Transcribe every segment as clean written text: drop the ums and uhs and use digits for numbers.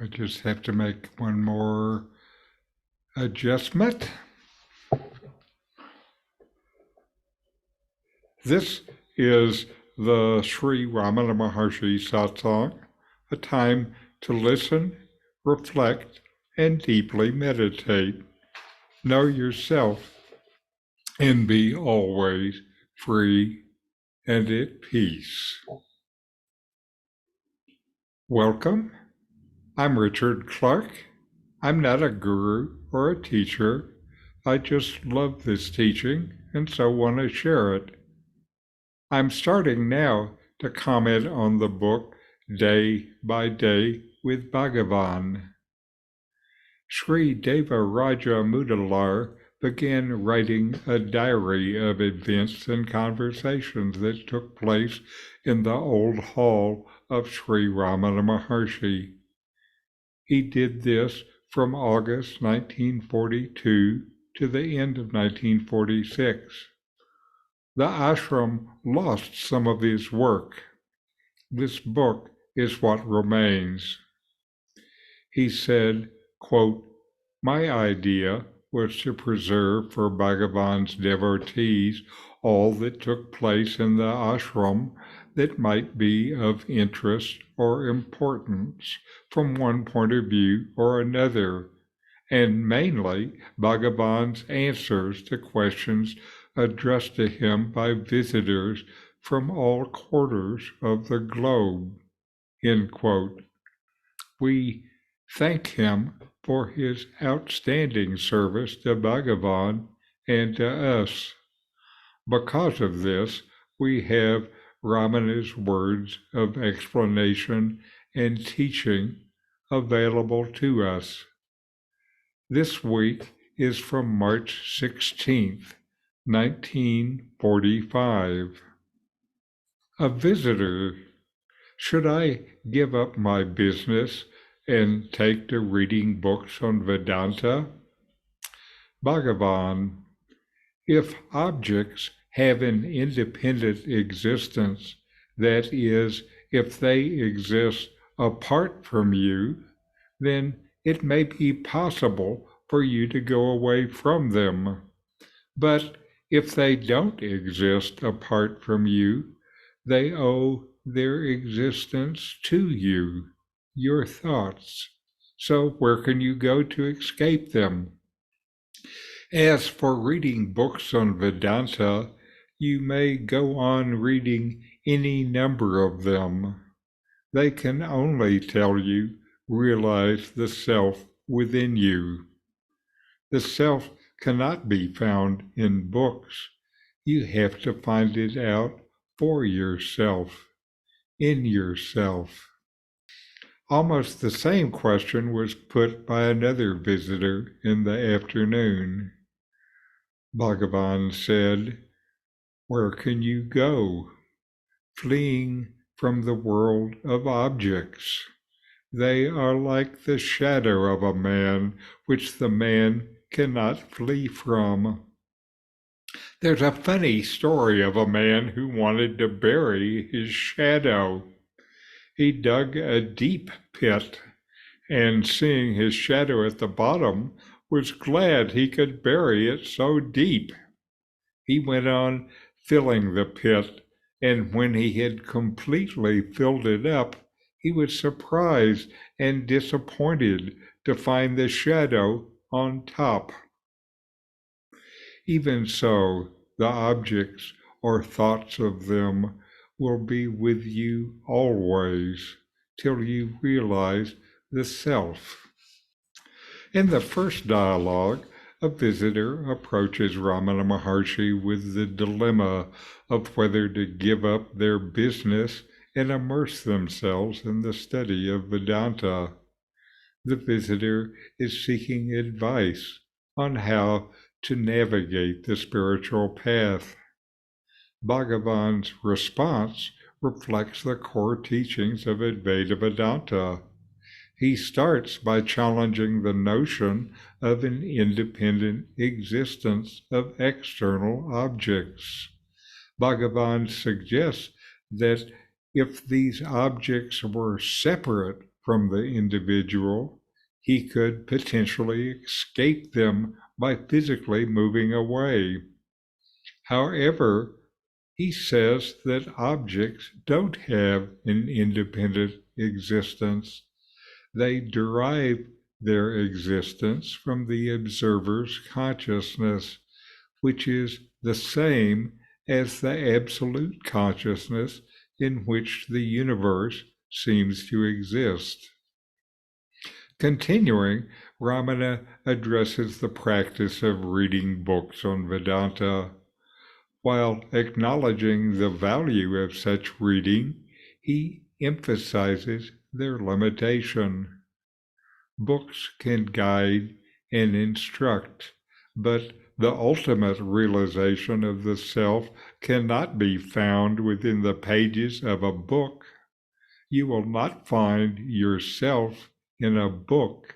I just have to make one more adjustment. This is the Sri Ramana Maharshi satsang, a time to listen, reflect, and deeply meditate. Know yourself and be always free and at peace. Welcome. I'm Richard Clarke. I'm not a guru or a teacher. I just love this teaching and so want to share it. I'm starting now to comment on the book Day by Day with Bhagavan. Sri Deva Raja Mudalar began writing a diary of events and conversations that took place in the old hall of Sri Ramana Maharshi. He did this from August 1942 to the end of 1946. The ashram lost some of his work. This book is what remains. He said, quote, "My idea was to preserve for Bhagavan's devotees all that took place in the ashram that might be of interest or importance from one point of view or another, and mainly Bhagavan's answers to questions addressed to him by visitors from all quarters of the globe." End quote. We thank him for his outstanding service to Bhagavan and to us. Because of this, we have Ramana's words of explanation and teaching available to us. This week is from March 16th, 1945. A visitor. Should I give up my business and take to reading books on Vedanta? Bhagavan. If objects have an independent existence, that is, if they exist apart from you, then it may be possible for you to go away from them. But if they don't exist apart from you, they owe their existence to you, your thoughts. So where can you go to escape them? As for reading books on Vedanta, you may go on reading any number of them. They can only tell you, realize the self within you. The self cannot be found in books. You have to find it out for yourself, in yourself. Almost the same question was put by another visitor in the afternoon. Bhagavan said, "Where can you go? Fleeing from the world of objects. They are like the shadow of a man, which the man cannot flee from." There's a funny story of a man who wanted to bury his shadow. He dug a deep pit, and seeing his shadow at the bottom, was glad he could bury it so deep. He went on filling the pit, and when he had completely filled it up, he was surprised and disappointed to find the shadow on top. Even so, the objects or thoughts of them will be with you always till you realize the self. In the first dialogue, a visitor approaches Ramana Maharshi with the dilemma of whether to give up their business and immerse themselves in the study of Vedanta. The visitor is seeking advice on how to navigate the spiritual path. Bhagavan's response reflects the core teachings of Advaita Vedanta. He starts by challenging the notion of an independent existence of external objects. Bhagavan suggests that if these objects were separate from the individual, he could potentially escape them by physically moving away. However, he says that objects don't have an independent existence. They derive their existence from the observer's consciousness, which is the same as the absolute consciousness in which the universe seems to exist. Continuing, Ramana addresses the practice of reading books on Vedanta. While acknowledging the value of such reading, he emphasizes their limitation. Books can guide and instruct, but the ultimate realization of the self cannot be found within the pages of a book. You will not find yourself in a book.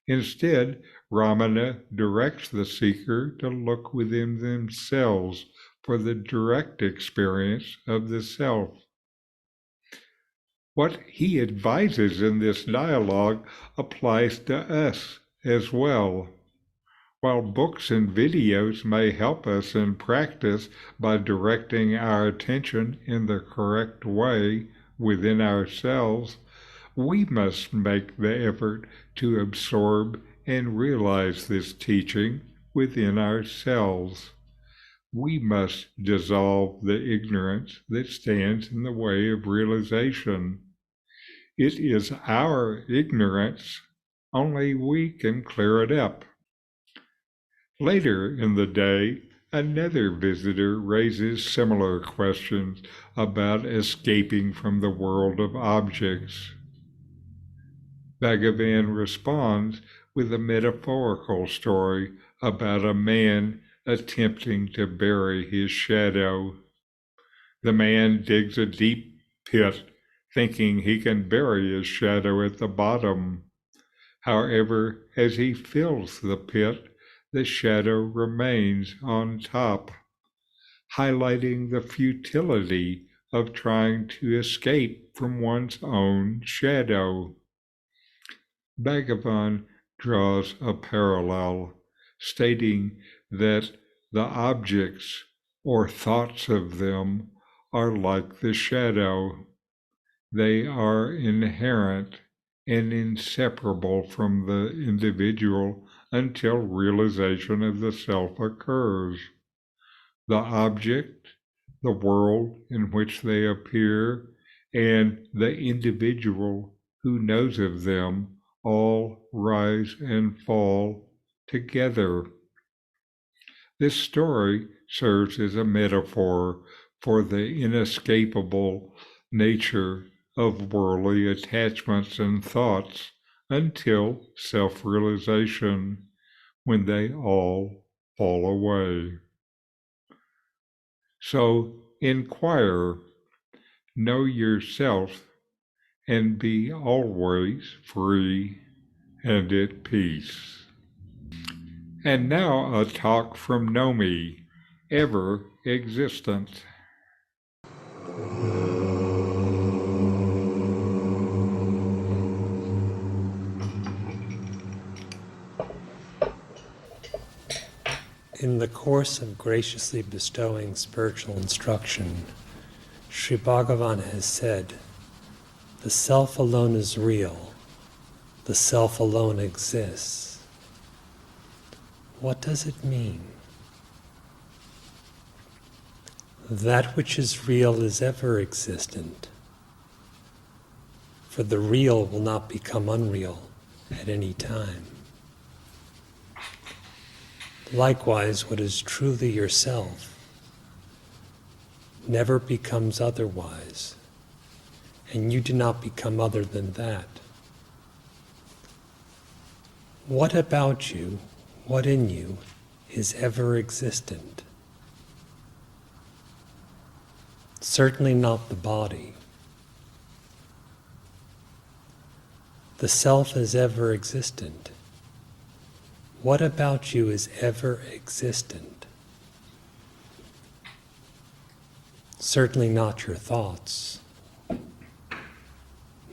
Instead, Ramana directs the seeker to look within themselves for the direct experience of the self. What he advises in this dialogue applies to us as well. While books and videos may help us in practice by directing our attention in the correct way within ourselves, we must make the effort to absorb and realize this teaching within ourselves. We must dissolve the ignorance that stands in the way of realization. It is our ignorance, only we can clear it up. Later in the day, another visitor raises similar questions about escaping from the world of objects. Bhagavan responds with a metaphorical story about a man attempting to bury his shadow. The man digs a deep pit, thinking he can bury his shadow at the bottom. However, as he fills the pit, the shadow remains on top, highlighting the futility of trying to escape from one's own shadow. Bhagavan draws a parallel, stating that the objects or thoughts of them are like the shadow. They are inherent and inseparable from the individual until realization of the self occurs. The object, the world in which they appear, and the individual who knows of them all rise and fall together. This story serves as a metaphor for the inescapable nature of worldly attachments and thoughts until self-realization, when they all fall away. So inquire, know yourself, and be always free and at peace. And now a talk from Nome, Ever-existent. In the course of graciously bestowing spiritual instruction, Sri Bhagavan has said, the self alone is real, the self alone exists. What does it mean? That which is real is ever existent, for the real will not become unreal at any time. Likewise, what is truly yourself never becomes otherwise, and you do not become other than that. What about you, what in you, is ever existent? Certainly not the body. The self is ever existent. What about you is ever existent? Certainly not your thoughts.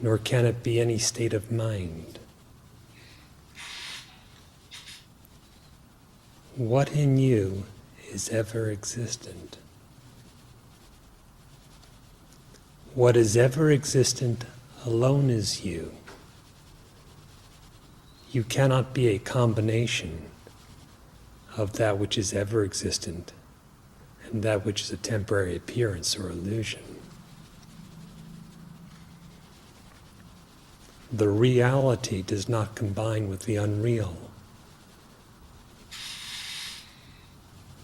nor can it be any state of mind. What in you is ever existent? What is ever existent alone is you. You cannot be a combination of that which is ever existent and that which is a temporary appearance or illusion. The reality does not combine with the unreal.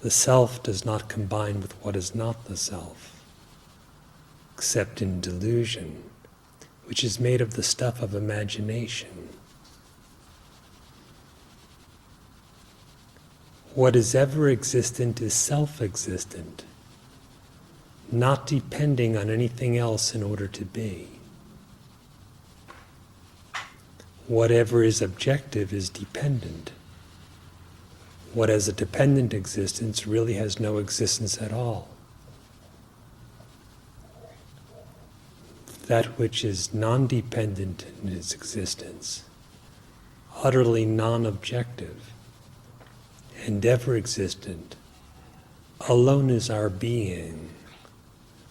The self does not combine with what is not the self, except in delusion, which is made of the stuff of imagination. What is ever existent is self-existent, not depending on anything else in order to be. Whatever is objective is dependent. What has a dependent existence really has no existence at all. That which is non-dependent in its existence, utterly non-objective, and ever-existent, alone is our being,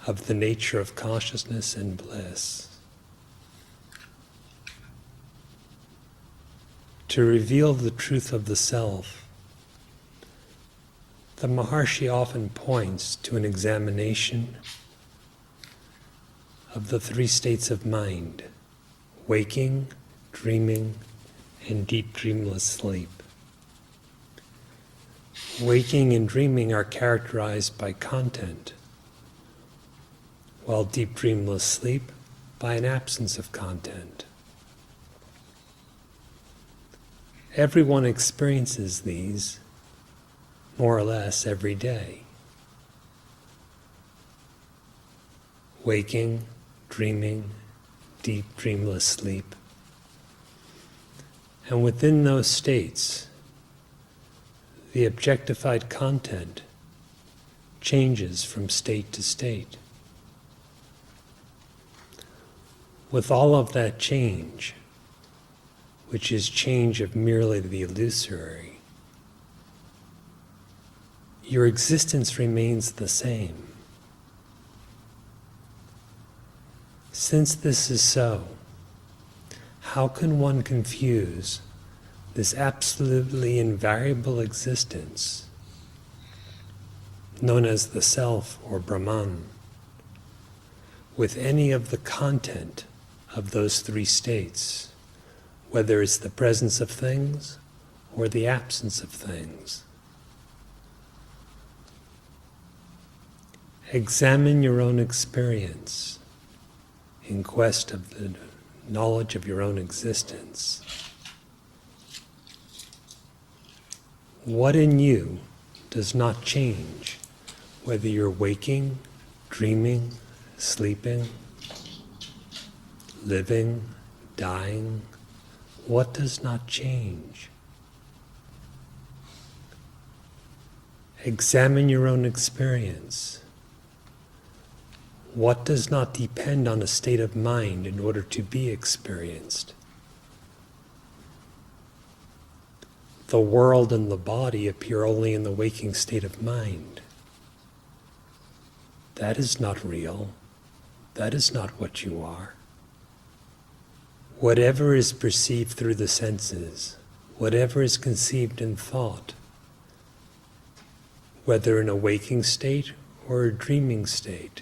of the nature of consciousness and bliss. To reveal the truth of the self, the Maharshi often points to an examination of the three states of mind: waking, dreaming, and deep dreamless sleep. Waking and dreaming are characterized by content, while deep dreamless sleep by an absence of content. Everyone experiences these, more or less, every day. Waking, dreaming, deep dreamless sleep. And within those states, the objectified content changes from state to state. With all of that change, which is change of merely the illusory, your existence remains the same. Since this is so, how can one confuse this absolutely invariable existence, known as the Self or Brahman, with any of the content of those three states, whether it's the presence of things or the absence of things? Examine your own experience in quest of the knowledge of your own existence. What in you does not change, whether you're waking, dreaming, sleeping, living, dying? What does not change? Examine your own experience. What does not depend on a state of mind in order to be experienced? The world and the body appear only in the waking state of mind. That is not real. That is not what you are. Whatever is perceived through the senses, whatever is conceived in thought, whether in a waking state or a dreaming state,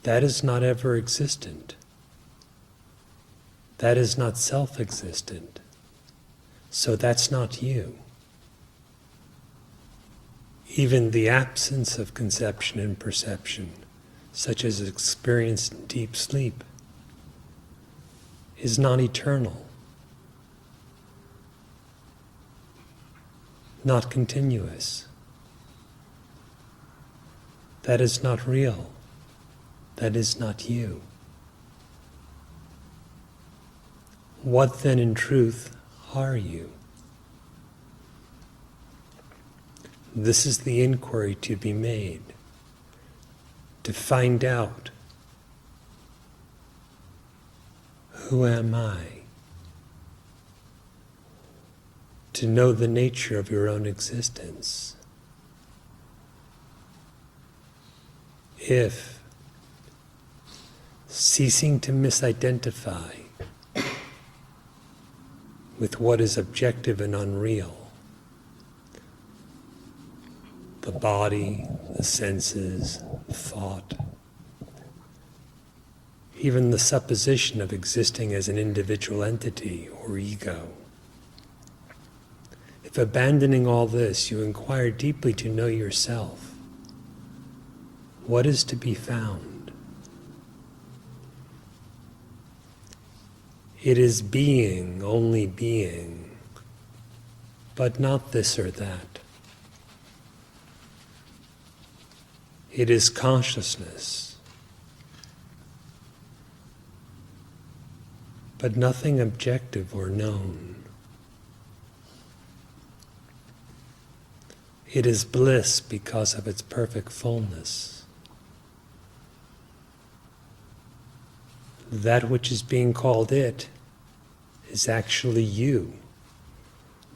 that is not ever existent. That is not self-existent. So that's not you. Even the absence of conception and perception, such as experience in deep sleep, is not eternal, not continuous. That is not real. That is not you. What then in truth are you? This is the inquiry to be made, to find out Who am I? To know the nature of your own existence. If, ceasing to misidentify with what is objective and unreal, the body, the senses, thought, even the supposition of existing as an individual entity or ego. If abandoning all this, you inquire deeply to know yourself, what is to be found? It is being, only being, but not this or that. It is consciousness, but nothing objective or known. It is bliss because of its perfect fullness. That which is being called it is actually you,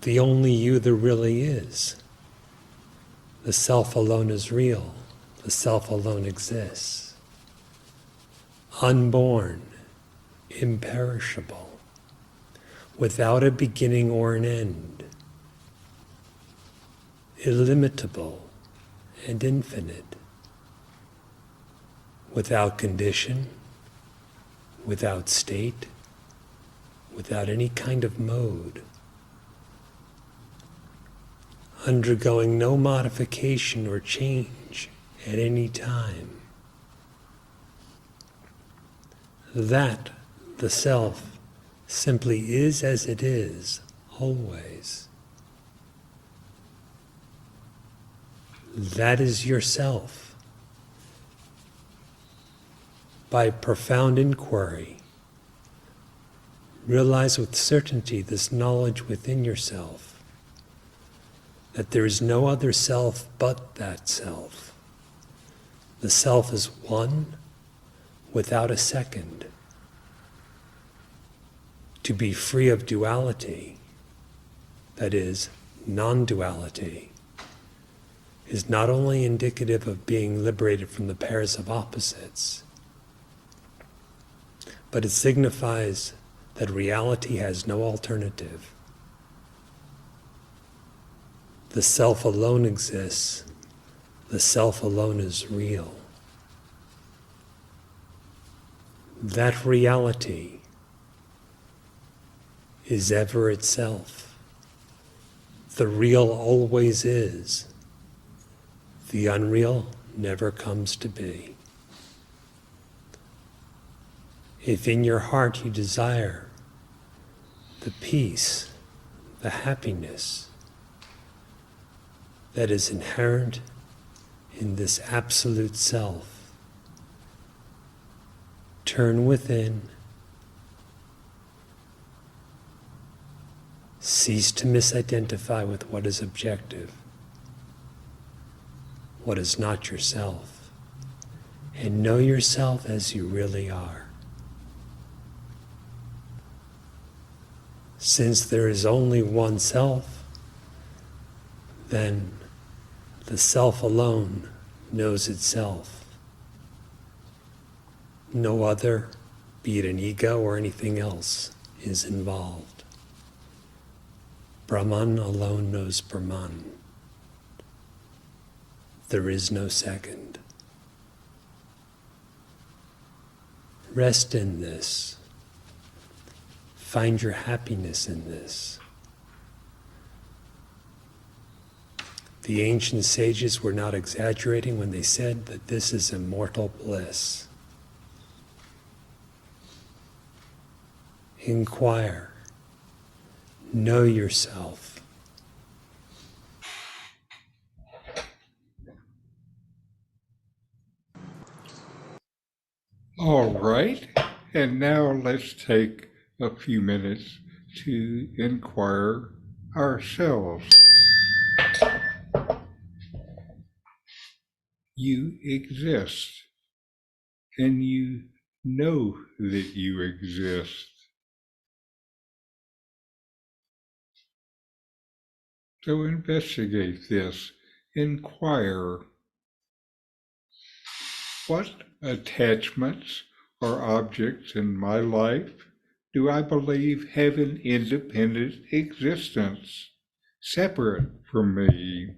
the only you there really is. The self alone is real. The self alone exists. Unborn, imperishable, without a beginning or an end, illimitable and infinite, without condition, without state, without any kind of mode, undergoing no modification or change at any time. That, the self, simply is as it is, always. That is yourself. By profound inquiry, realize with certainty this knowledge within yourself, that there is no other self but that self. The self is one without a second. To be free of duality, that is, non-duality, is not only indicative of being liberated from the pairs of opposites, but it signifies that reality has no alternative. The self alone exists. The self alone is real. That reality is ever itself. The real always is. The unreal never comes to be. If in your heart you desire the peace, the happiness that is inherent in this absolute self, turn within, cease to misidentify with what is objective, what is not yourself, and know yourself as you really are. Since there is only one self, then the self alone knows itself. No other, be it an ego or anything else, is involved. Brahman alone knows Brahman. There is no second. Rest in this. Find your happiness in this. The ancient sages were not exaggerating when they said that this is immortal bliss. Inquire. Know yourself. All right, and now let's take a few minutes to inquire ourselves. You exist, and you know that you exist. So investigate this. Inquire. What attachments or objects in my life do I believe have an independent existence, separate from me?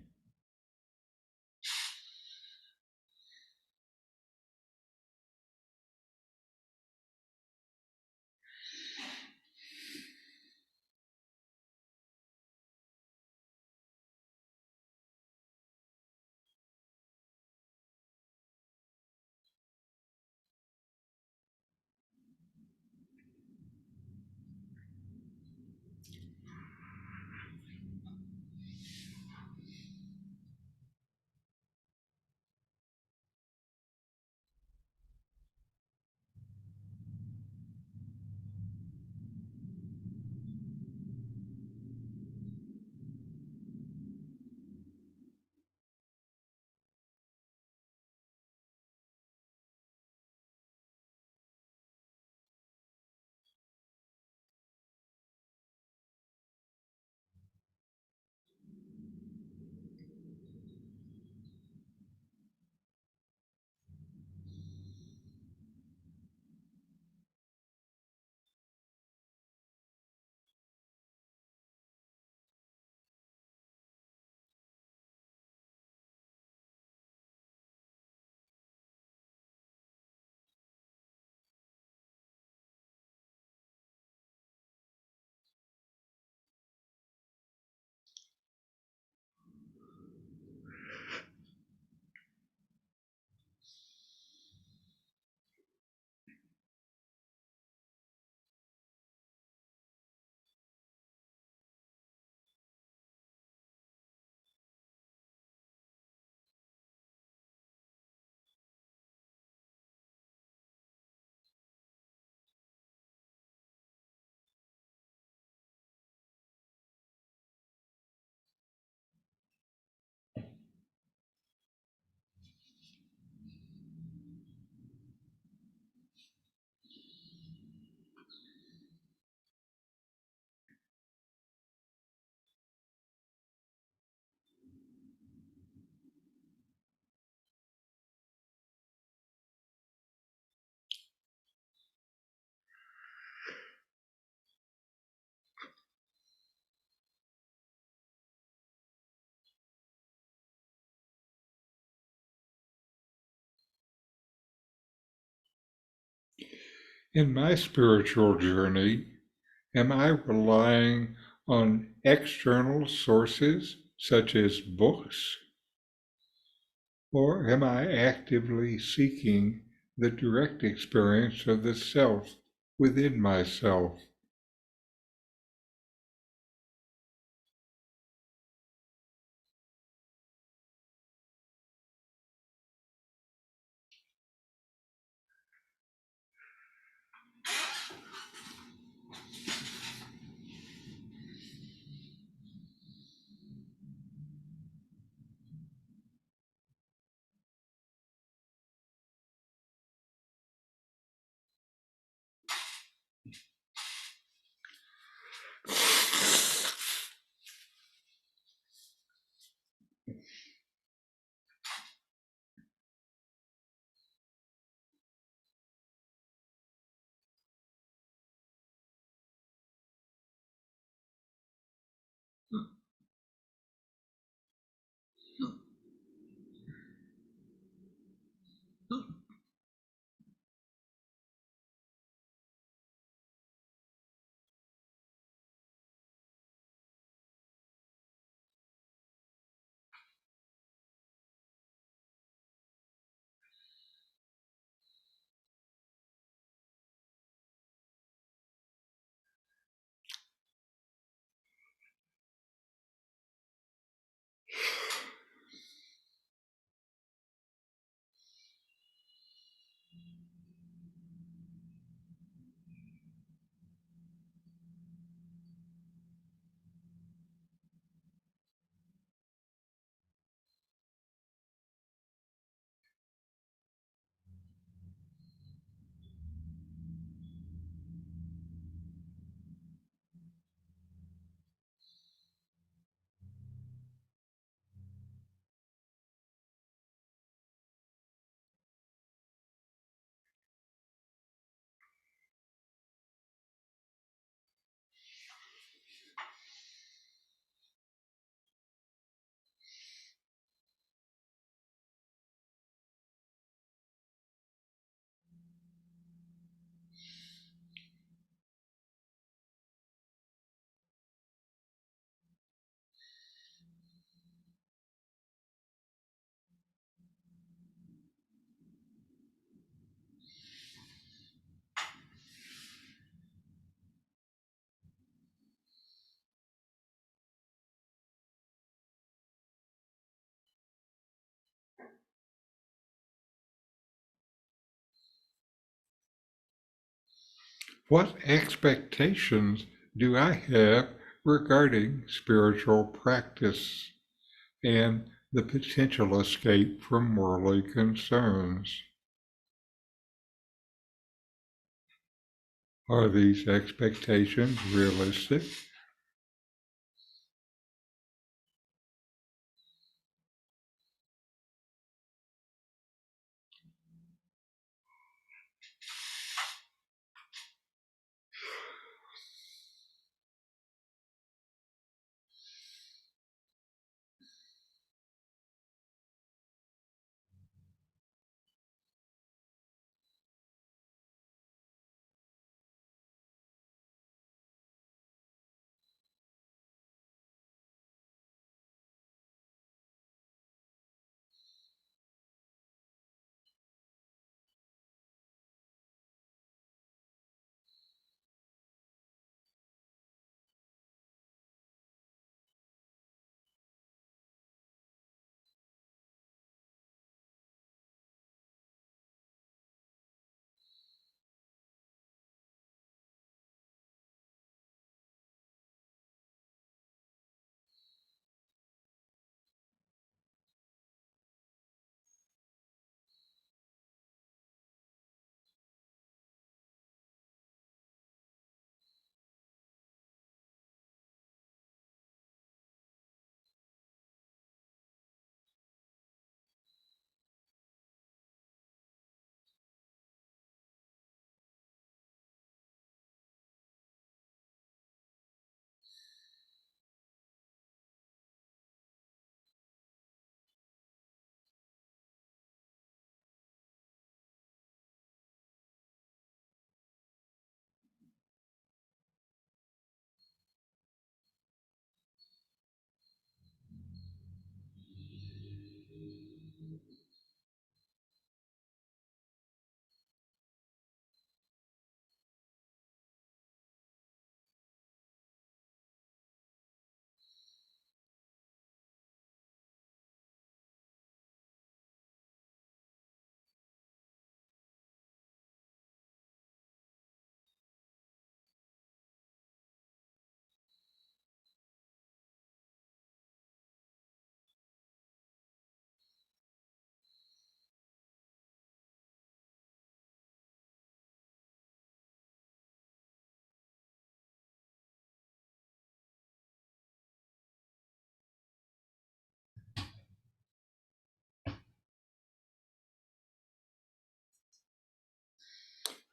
In my spiritual journey, am I relying on external sources such as books, or am I actively seeking the direct experience of the self within myself? What expectations do I have regarding spiritual practice and the potential escape from worldly concerns? Are these expectations realistic?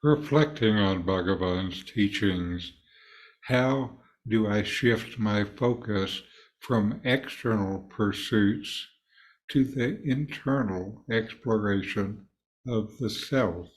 Reflecting on Bhagavan's teachings, how do I shift my focus from external pursuits to the internal exploration of the self?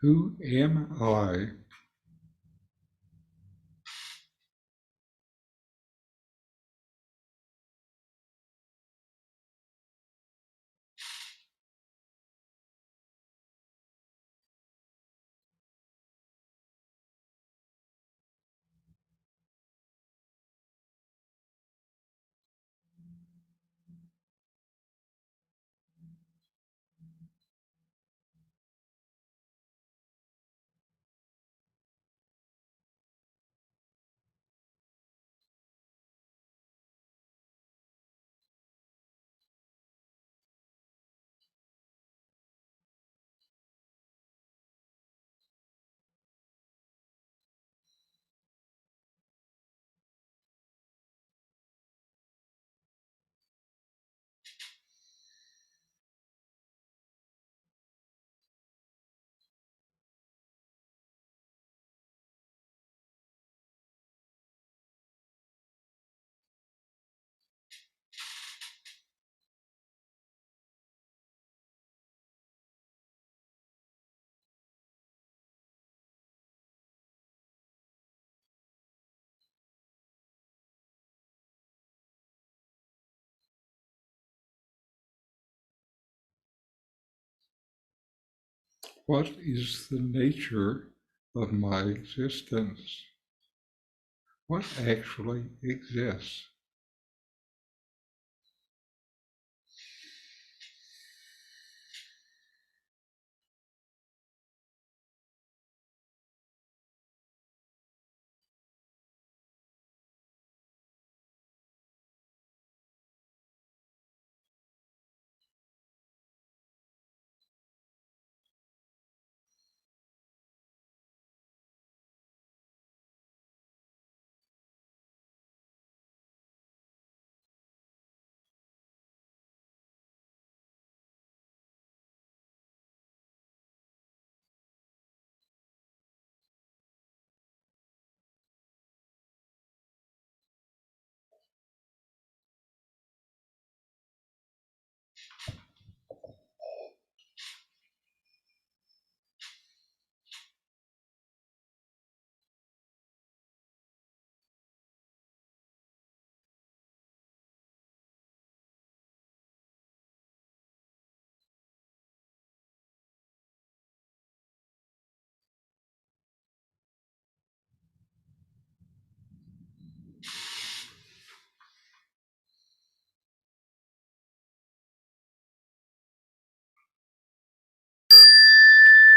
Who am I? What is the nature of my existence? What actually exists?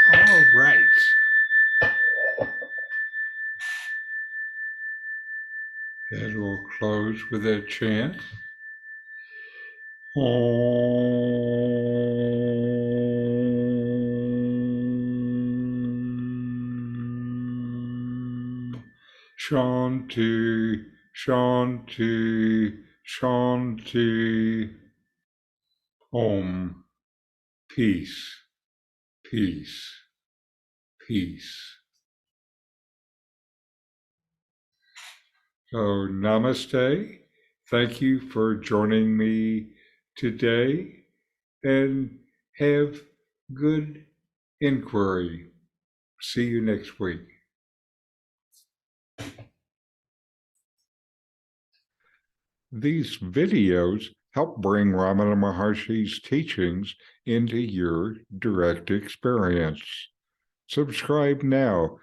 All right. And we'll close with a chant. Om. Shanti, Shanti, Shanti. Om. Peace, peace, peace. So, namaste. Thank you for joining me today, and have good inquiry. See you next week. These videos help bring Ramana Maharshi's teachings into your direct experience. Subscribe now